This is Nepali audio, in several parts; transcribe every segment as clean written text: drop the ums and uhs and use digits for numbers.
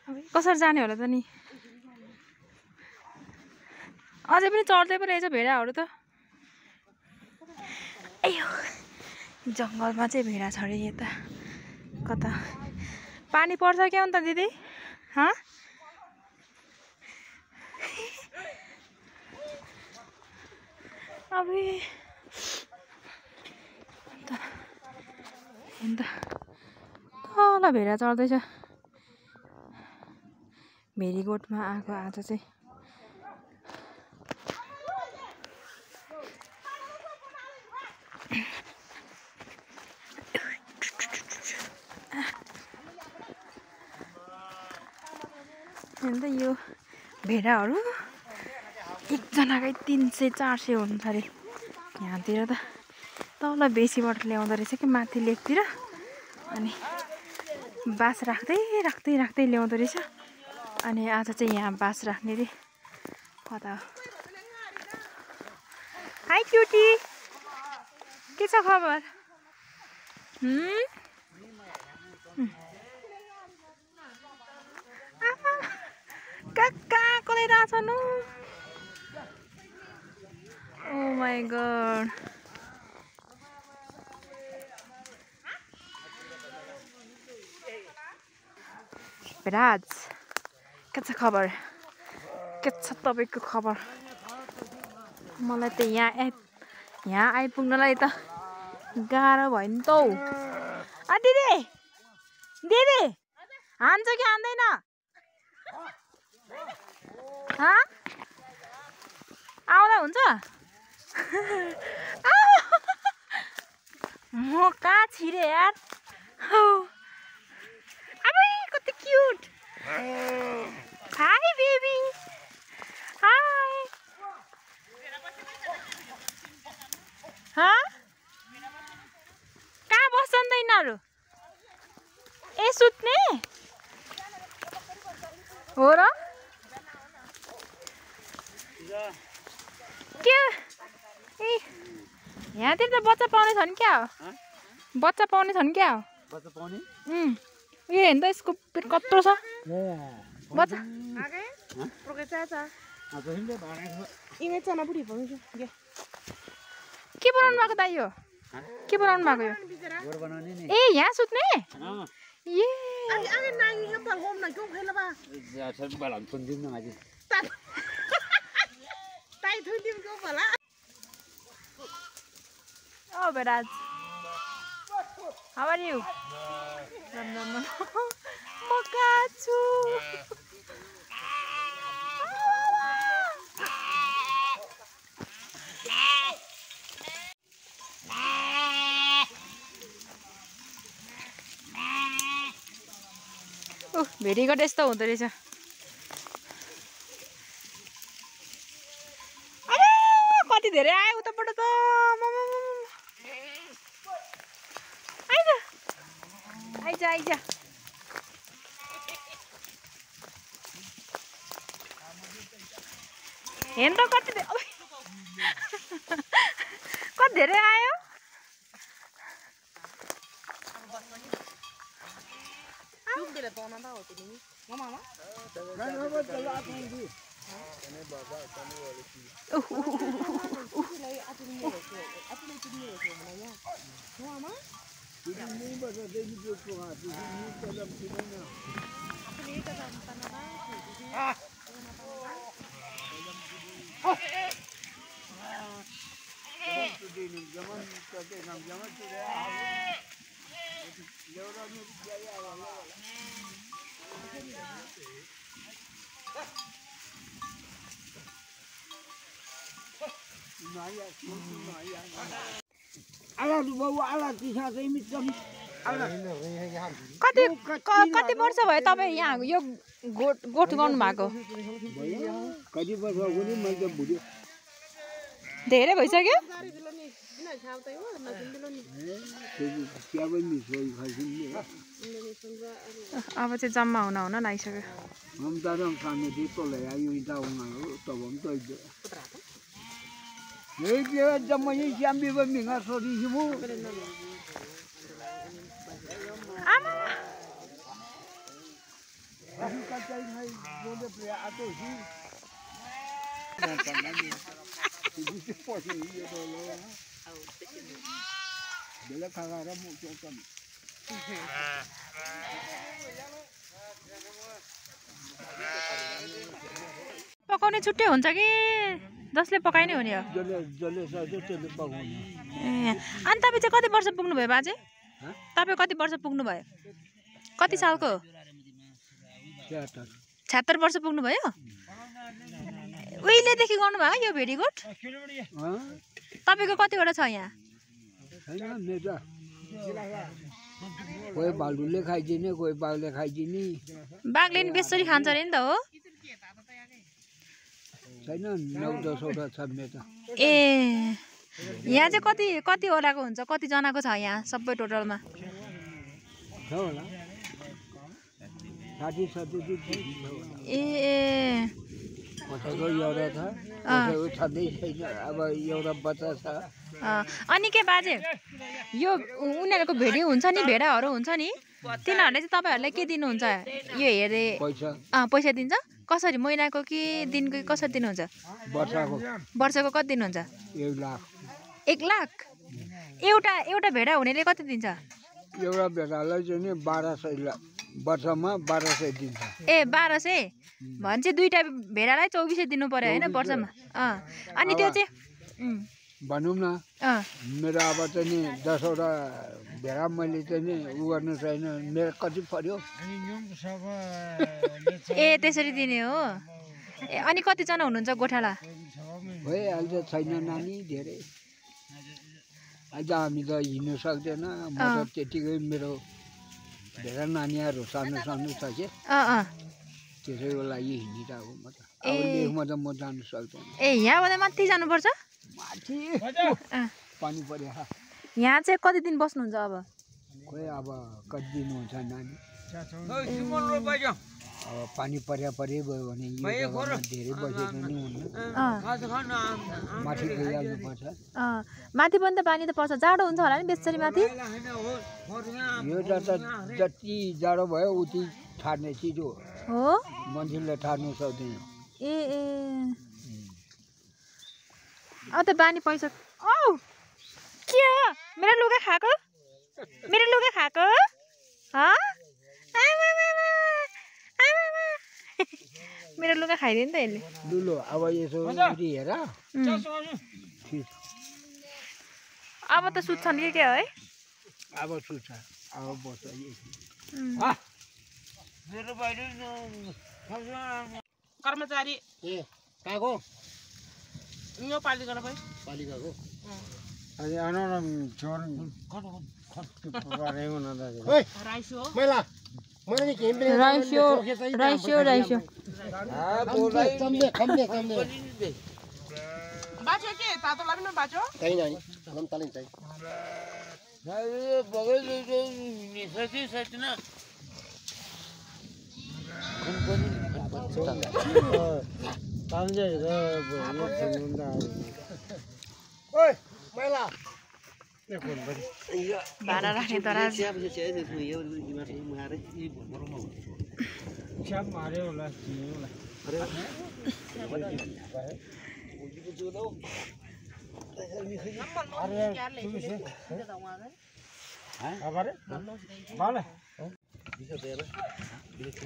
कसरी जाने होला त नि अझै पनि चढ्दै पो रहेछ भेडाहरू त एयो जङ्गलमा चाहिँ भेडा छ अरे यता कता पानी पर्छ क्या अन्त दिदी ह अबे अन्त तल भेडा चढ्दैछ भेरीगोठमा आएको आज चाहिँ अन्त यो भेडाहरू एकजनाकै 300-400 हुन्छ अरे यहाँतिर त तल बेसीबाट ल्याउँदो रहेछ कि माथि लेकतिर अनि बास राख्दै ल्याउँदो रहेछ अनि आज चाहिँ यहाँ बास राख्ने रे कता हो हाई क्युटी के छ खबर कहाँ कसले रहेछन् ओ माई गॉड राज के छ खबर के छ तपाईको खबर मलाई त यहाँ आइपुग्नलाई त गाह्रो भयो नि त हौ आ दिदी दिदी हान्छ कि हान्दैन आउँदा हुन्छ म कहाँ छिरे यार अबे कति क्यूट हाई बेबी हाई कहाँ बस्छन् त यिनीहरू ए सुत्ने हो र के ए यहाँतिर त बच्चा पाउने छन् क्या हो बच्चा पाउने छन् क्या हो बच्चा पाउने यो हेर्नु त यसको पेट कत्रो छ बच्चा के बनाउनु भएको दाइ यो के बनाउनु भएको यो ए यहाँ सुत्ने ये Oh, Beraz. How are you? Mokachu. Very good यस्तो हुँदो रहेछ अरे कति धेरै आयो उताबाट त आइज आइज हेर्नु त कति धेरै आयो कति वर्ष भयो तपाईँ यहाँ यो गोठ गर्नु भएको धेरै भइसक्यो अब चाहिँ जम्मा हुन लागिसक्यो पकाउने छुट्टै हुन्छ कि जसले पकाइनै हुने हो? ए अनि तपाईँ चाहिँ कति वर्ष पुग्नु भयो बाजे? तपाईँ कति वर्ष पुग्नु भयो? कति सालको? 76 वर्ष पुग्नु भयो? उहिलेदेखि गर्नुभयो यो भेडीगोठ? तपाईँको कतिवटा छ यहाँ? कोही भालुले खाइदिने, कोही बाघले खाइदिने। बाघले नि बेसरी खान्छ अरे नि त हो? छैन 9-10 वटा छ मेरो। ए यहाँ चाहिँ कतिवटाको हुन्छ? कतिजनाको छ यहाँ सबै टोटलमा? छ होला 60-70। ए कसैको एउटा छ, कसैको छँदै छैन। अब एउटा बच्चा छ। अनि के बाजे यो उनीहरूको भेडी हुन्छ नि, भेडाहरू हुन्छ नि, तिनीहरूले चाहिँ तपाईँहरूलाई के दिनुहुन्छ? यो हेरे पैसा दिन्छ? कसरी, महिनाको कि दिनको कि कसरी दिनुहुन्छ? वर्षको कति दिनुहुन्छ? 1 लाख। 1 लाख? एउटा भेडा हुनेले कति दिन्छ? एउटा भेडालाई चाहिँ 1200 वर्षमा 1200 दिन्छ। ए 1200 भने चाहिँ दुईटा भेडालाई 2400 दिनु पर्यो होइन वर्षमा? अनि त्यो चाहिँ भनौँ न मेरो अब चाहिँ नि 10 वटा भेडा मैले चाहिँ नि उ गर्नु छैन, मेरो कति पर्यो? ए त्यसरी दिने हो? ए अनि कतिजना हुनुहुन्छ गोठाला? भइहाल्छ, छैन नानी धेरै। आज हामी त हिँड्नु सक्दैन। म त त्यतिकै मेरो भेडा नानीहरू सानो सानो छ कि त्यसैको लागि हिँडिरहेको म त। अब लेखमा त म जानु सक्दैन। ए यहाँबाट माथि जानुपर्छ? माथि पानी पर्यो। यहाँ चाहिँ कति दिन बस्नुहुन्छ अब? खोइ अब कति दिन हुन्छ नानी। अब पानी परे भयो भने यो जग्गामा धेरै बसेको नि हुन्न। माथि गइहाल्नुपर्छ। माथि पनि त पानी त पर्छ, जाडो हुन्छ होला नि बेसरी माथि? यो त जति जाडो भयो उति ठाड्ने चिज हो, मान्छेले ठाड्नु सक्दैन। ए अब त बानी पैसा। औ के हो? मेरो लुगा खाएको? मेरो लुगा खाएको? मेरो लुगा खाइदियो नि त यसले। लुलो अब यसो हेर। अब त सुत्छन् कि के हो है? अब सुत्छ, अब बस्छ। मेरो बाहिर कर्मचारी कहाँको? यो पालिका भाइ पालिकाको। अनि अनन छोर गरेको न त। ओइ राइसो मैला मैले नि केम राइसो बाचो के तातो लाग्नु बाचो? छैन नि हम तालिन चाहिँ। बगै नि सति सतिन ओइ मैला भाडा राख्ने तर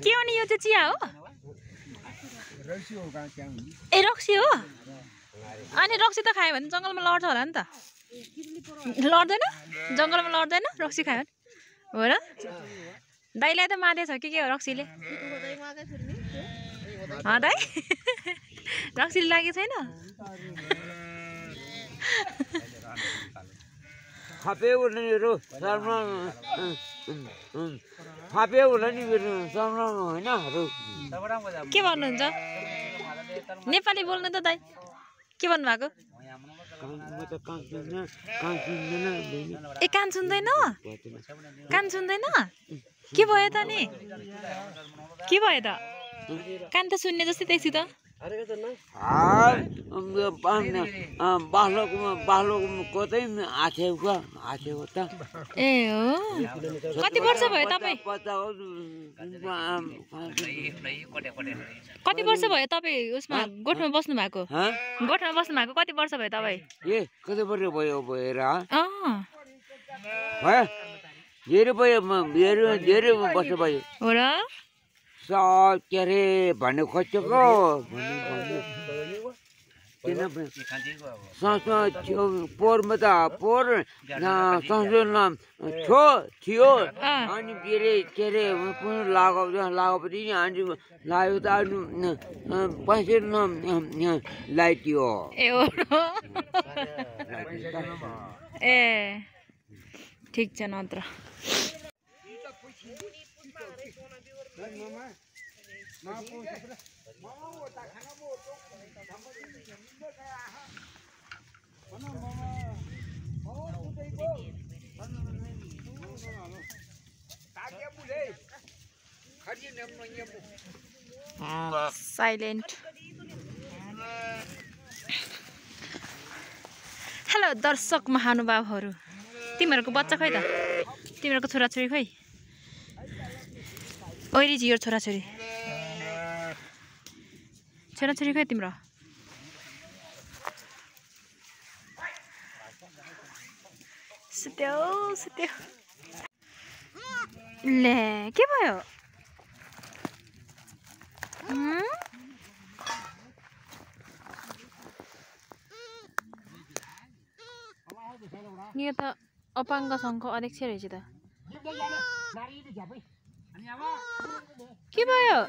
के हो नि? यो चाहिँ चिया हो? ए रक्सी हो? अनि रक्सी त खायो भने जङ्गलमा लड्छ होला नि त? लड्दैन? जङ्गलमा लड्दैन रक्सी खायो भने? हो र? दाइलाई त मादेछ कि के हो रक्सीले? दाइ रक्सीले लागेको छैन? फापे होला नि मेरो शर्मा फापे होला नि मेरो शर्मा होइन। के भन्नुहुन्छ? नेपाली बोल्नु त दाइ। के भन्नुभएको? ए कान सुन्दैन? कान सुन्दैन? के भयो त नि? के भयो त? कान त सुन्ने जस्तै देखि त। बाख्लोको चाहिँ आछेको त ए हो कति वर्ष भयो तपाईँ कति वर्ष भयो तपाईँ उसमा गोठमा बस्नु भएको गोठमा बस्नु भएको कति वर्ष भयो तपाईँ ए कति वर्ष भयो भएर भयो धेरै वर्ष भयो हो र के अरे भन्ने खोजेको पोहोरमा त पोहोर संशोधन थियो अनि के अरे लगाएपछि अनि लाग्यो त पैसा लगाइदियो ए ठिक छ नत्र साइलेन्ट हेलो दर्शक महानुभावहरू तिमीहरूको बच्चा खै त तिमीहरूको छोराछोरी खै ओइरी जियो छोराछोरी छोराछोरी खै तिम्रो सुत्यो सुत्यो ले के भयो यो त अपाङ्ग सङ्घको अध्यक्ष रहेछ त के भयो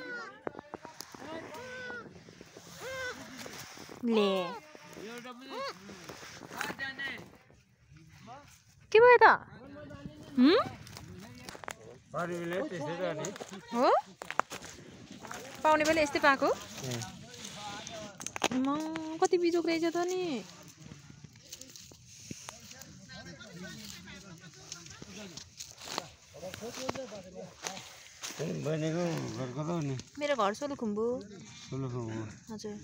ले के भयो त हो पाउने बेला यस्तै पाएको म कति बिजोक रहेछ त नि मेरो घर सोलुखुम्बु हजुर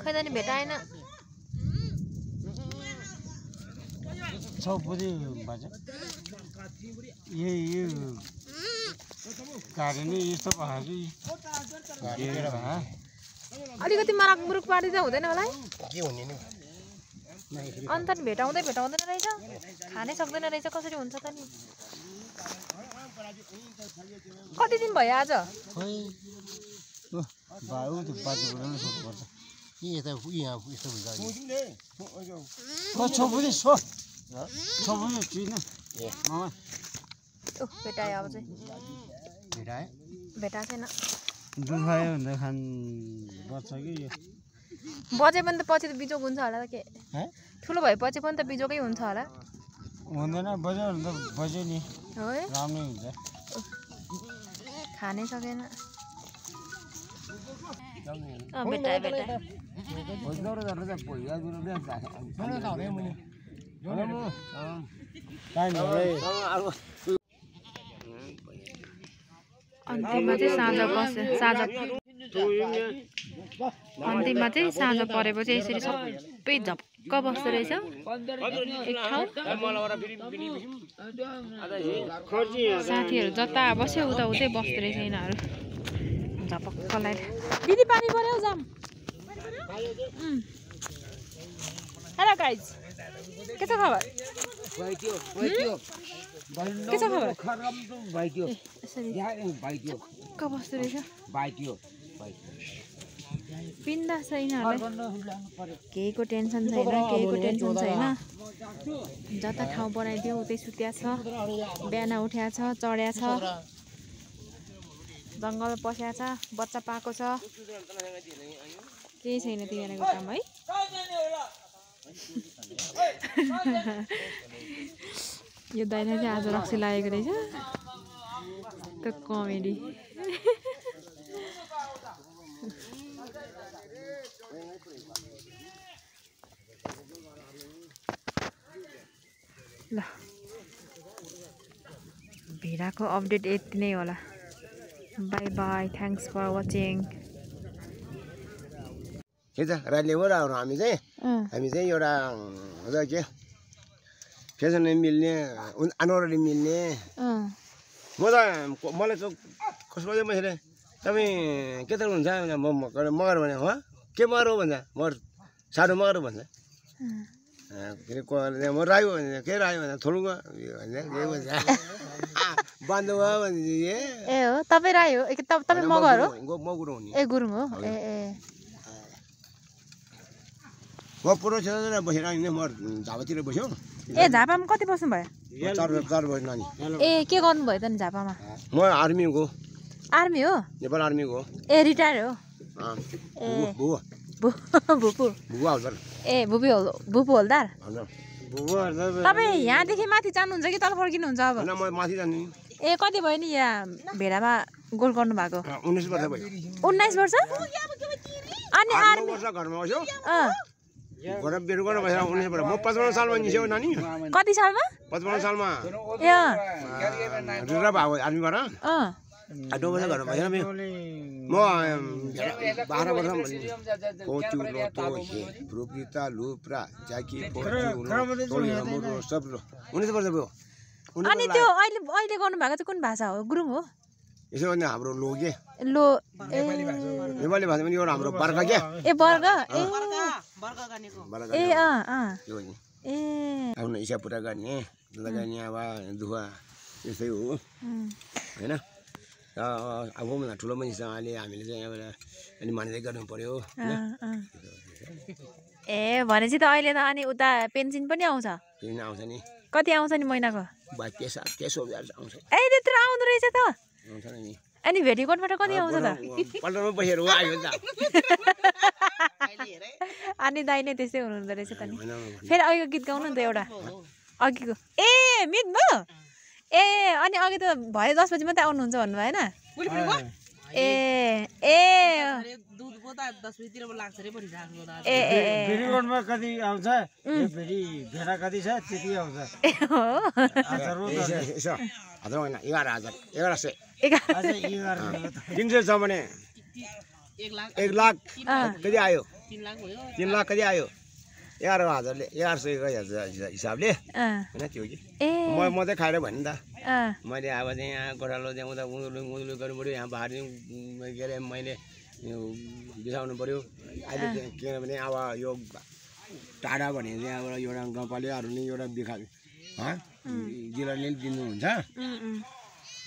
खै त नि भेटाएन अलिकति मराक मुरुक पारिदिँदा हुँदैन होला है अन्त नि भेटाउँदैन रहेछ खानै सक्दैन रहेछ कसरी हुन्छ त नि कति दिन भयो आज भेटायो अब चाहिँ भेटाएको छैन बजे पनि त पछि त बिजोग हुन्छ होला त के ठुलो भएपछि पनि त बिजोकै हुन्छ होला हुँदैन बज्यो भने त बज्यो नि हो राम्रै हुन्छ खानै सकेन भेटायो अन्तिममा चाहिँ साँझ परेपछि यसरी सबै झप्क बस्दो रहेछ एक ठाउँ साथीहरू जता बस्यो उता उतै बस्दो रहेछ यिनीहरू झपक्क लाएर दिदी पानी पर्यो जाम हेलो गाइज के छ खबर के छ खबर झपक्क बस्दो रहेछ बिन्दास छ यिनीहरूलाई केहीको टेन्सन छैन जता ठाउँ बनाइदियो उतै सुत्या छ बिहान उठ्या छ चढ्या छ जङ्गल पस्या छ बच्चा पाएको छ केही छैन तिनीहरूको काम है यो दाइलाई चाहिँ आज रक्सी लागेको रहेछ त कमेडी ल भिराको अपडेट यति नै होला। Bye bye thanks for watching के त रातले हो र हामी चाहिँ एउटा के फेसनले मिल्ने अनुहारले मिल्ने मलाई त कसो मैले तपाईँ के त हुन्छ मगर भने हो के मगर हो भन्छ मगर सानो मगर भन्छ के अरे म रायो भन्छ के रायो भन्छ थोलुङ भन्छ बान्धव भन्छ ए हो तपाईँ राई हो तपाईँ मगर हो म गुरुङ हो नि ए गुरुङ हो ए ए म पुरो क्षेत्रमा बसेर नि म झापातिर बस्यो ए झापामा कति बस्नु भयो 4 वर्ष नानी ए के गर्नु भयो त नि झापामा म आर्मीको आर्मी हो नेपाल आर्मीको ए रिटायर हो ए बुबु भुपु हल्दार ए भुपु हल्दार तपाईँ यहाँदेखि माथि जानुहुन्छ कि तल फर्किनुहुन्छ अब म माथि जानु ए कति भयो नि यहाँ भेडामा गोल गर्नु भएको 19 वर्ष भयो 19 वर्ष अनि आर्मी घरमा बस्यो घर बेरु गर्न बसेर 19 वर्ष म 55 सालमा निस्यो नानी कति सालमा 55 सालमा ए रिटायर भयो आर्मीबाट आठौँ वर्ष घरमा बसेर म 12 वर्ष कोचु लोटो प्रोपिता लुप्रा जाकी सब 19 वर्ष भयो अनि त्यो अहिले गर्नु भएको चाहिँ कुन भाषा हो गुरुङ हो यसो भने हाम्रो लोगे लो नेपाली भाषा पनि एउटा हाम्रो बर्गा क्या ए वर्ग ए ए ए आफ्नो इच्छा पुरा गर्ने लगानी अब दुखा यस्तै हो हैन अब भन्दा ठुलो मान्छेसँगले हामीले चाहिँ अब अलि मान्दै गर्नु पर्यो ए भनेपछि त अहिले त अनि उता पेन्सन पनि आउँछ किन आउँछ नि कति आउँछ नि महिनाको 22,000 आउँछ ए त्यत्रो आउँदो रहेछ त आउँछ नि अनि भेटीकोटबाट कति आउँछ त पल्टमा बसेर आयो नि त अनि दाइ नै त्यस्तै हुनुहुँदो रहेछ त नि फेरि अघिको गीत गाउनु नि त एउटा अघिको ए मित भयो ए अनि अघि त भयो 10 बजी मात्रै आउनुहुन्छ भन्नु भएन ए ए भेरीकोटमा कति आउँछ फेरि भेडा कति छ त्यति आउँछ हजुर 11,000 300 छ भने 1 लाख कति आयो 3 लाख कति आयो 11,000ले 1100 हिसाबले हैन त्यो कि म चाहिँ खाएर भन्नु त मैले अब चाहिँ यहाँ गोठालो चाहिँ उता उदुलो गर्नु पर्यो यहाँ भारी के अरे मैले बिसाउनु पर्यो अहिले किनभने अब यो टाढा भने चाहिँ अब एउटा गाउँपालिकाहरूले एउटा बिखा जिल्लाले दिनुहुन्छ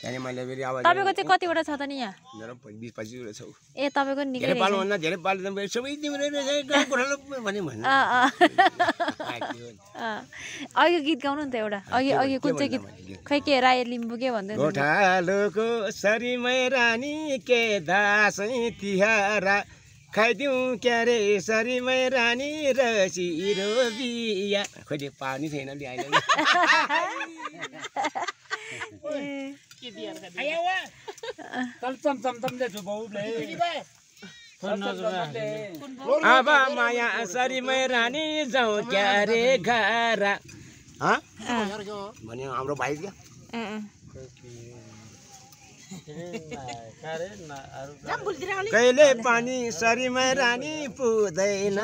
त्यहाँदेखि मैले फेरि अब तपाईँको चाहिँ कतिवटा छ त नि यहाँ मेरो 20-25 छ ए तपाईँको निकै धेरै पाल्नुभन्दा धेरै पाल्नु त सबै तिम्रो गोठालो भने अघि गीत गाउनु नि त एउटा अघि कुन चाहिँ गीत खै के राई लिम्बू के भन्दै गोठालोको सरीमै रानी के दासै तिहारा खाइदिउँ क्यारे सरीमै रानी रसिरो बिया खोइ पानी छैन ल्याइले अब माया सरीमै रानी जाउँ क्यारे घरा भन्यो हाम्रो भाइ क्या कहिले पानी सरीमै रानी पुग्दैन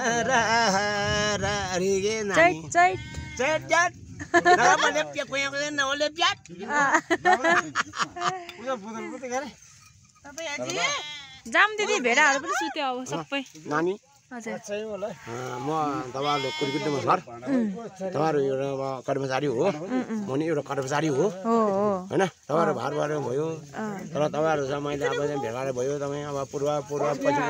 जाम दिदी भेडाहरू पनि सुत्यो अब सबै नानी हजुर म तपाईँहरूले कुरिकुटीमा सर तपाईँहरू एउटा कर्मचारी हो म नि एउटा कर्मचारी हो होइन तपाईँहरू भार भएर भयो तर तपाईँहरूसँग मैले अब भेटाएर भयो तपाईँ अब पूर्व पश्चिम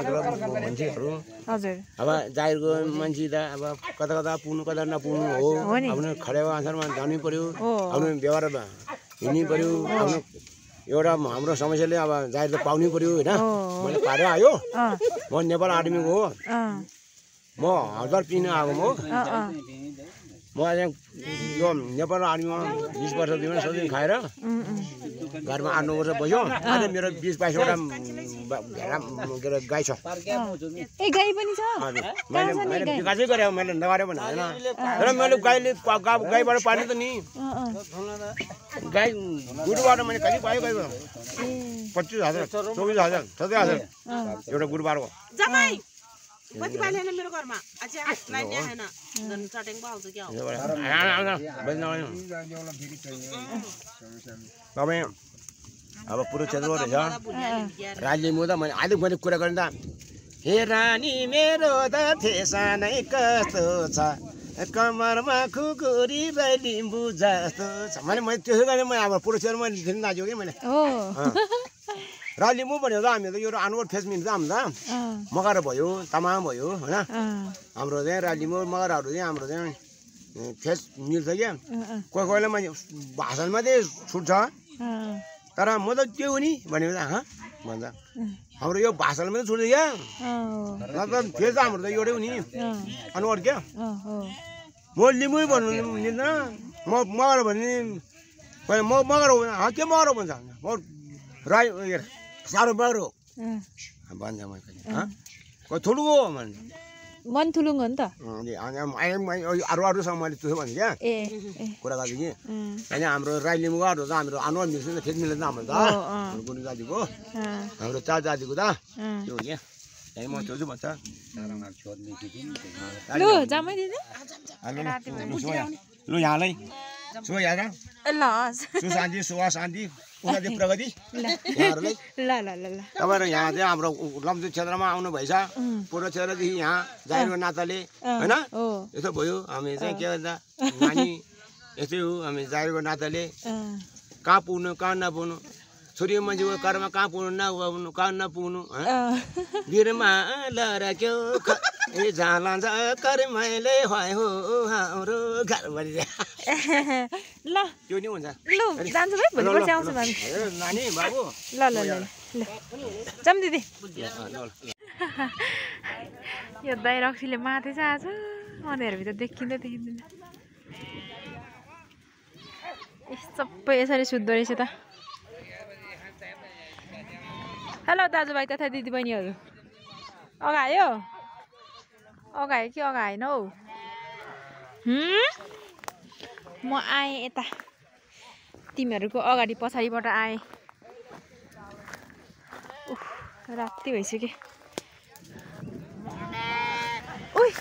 मान्छेहरू हजुर अब जाहिरको मान्छे त अब कता कता पुग्नु कता नपुग्नु हो आफ्नो खडेको अनुसारमा जानु पर्यो आफ्नो व्यवहार हिँड्नु पर्यो आफ्नो एउटा हाम्रो समस्याले अब जाहिर त पाउनै पर्यो होइन मैले पाएर आयो म नेपाल आर्मीको हो म हल्दार पिन आएको म चाहिँ यो नेपाल आर्मीमा 20 वर्ष सजिलो खाएर घरमा 8-9 वर्ष बस्यो अहिले मेरो 20-22वटा के अरे गाई छ ए गाई पनि छ मैले विकासै गरेँ मैले नगरे भने होइन तर मैले गाईबाट पाल्नु त नि गाई गुरुबार मैले कति पायो गाईको 25,000 24,000 27,000 एउटा गुरुबारको जमाई कति पालेन मेरो घरमा अझै लाइन आएन जन चटेङ पाउँछ के हो तपाईँ अब पुरो क्षेत्र रहेछ राज्य मुदा मैले कुरा गरेँ त हे रानी मेरो त थेसा नै कस्तो छ कमरमा खुकुरी लिम्बू जस्तो छ मैले त्यसो गरेँ मैले अब पुरो क्षेत्रमा थिएँ दाजु कि मैले र लिम्बू भनेको त हामी त यो अनुवर फेस मिल्छ हामी त मगर भयो तामाङ भयो होइन हाम्रो चाहिँ रालिम्बू मगरहरू चाहिँ हाम्रो चाहिँ फेस मिल्छ क्या कोही कोहीलाई मैले भाषणमा चाहिँ छुट्छ तर म त त्यो हो नि भनेको त भन्छ हाम्रो यो भाषामा त छुट्छ क्या मतलब फेस त हाम्रो त एउटै हो नि अनुवर क्या म लिम्बू भन्नु मिल्दैन म मगर भन्ने म मगर हो के मगर हो भन्छ म राई साह्रो मगर हो भन्छ मैले ठुलो हो भन्छ मन ठुलुङ हो नि त अरूसँग मैले त्यसो भने क्या कुरा गर्छु कि होइन हाम्रो राई लिम्बूहरू त हाम्रो अनुहार मिल्छ नि फेस मिल्दैन हाम्रो त गुरु जातिको हाम्रो चार जातिको त त्यो हो क्या म छोड्छु भन्छ लु यहाँलाई सो यहाँ सुशान्ति सुवा शान्ति उन्नति प्रगति यहाँहरूलाई तपाईँहरू यहाँ चाहिँ हाम्रो लम्चु क्षेत्रमा आउनु भएछ पूर्व क्षेत्रदेखि यहाँ जागिरको नाताले होइन यसो भयो हामी चाहिँ के भन्छ नानी यस्तै हो हामी जागिरको नाताले कहाँ पुग्नु कहाँ नपुग्नु छोरी मान्छेको कर्म कहाँ पुग्नु नपुग्नु कहाँ नपुग्नु बिरमा लड्क्यो ए झालान्छ कर्मले भए हो हाम्रो घर भरि ल त्यो नि हुन्छ लु जान्छु भाइ भोलि पर्सि आउँछु हामी नानी बाबु ल ल ल ल जाम दिदी यो दाइ रक्सीले माथि चाहिँ आज अनिहरूभित्र देखिँदै देखिँदैन सबै यसरी सुत्दो रहेछ त हेलो दाजुभाइ तथा दिदीबहिनीहरू अगायो अगायो कि अगाएन हौ म आएँ यता तिमीहरूको अगाडि पछाडिबाट आएँ राति भइसक्यो उही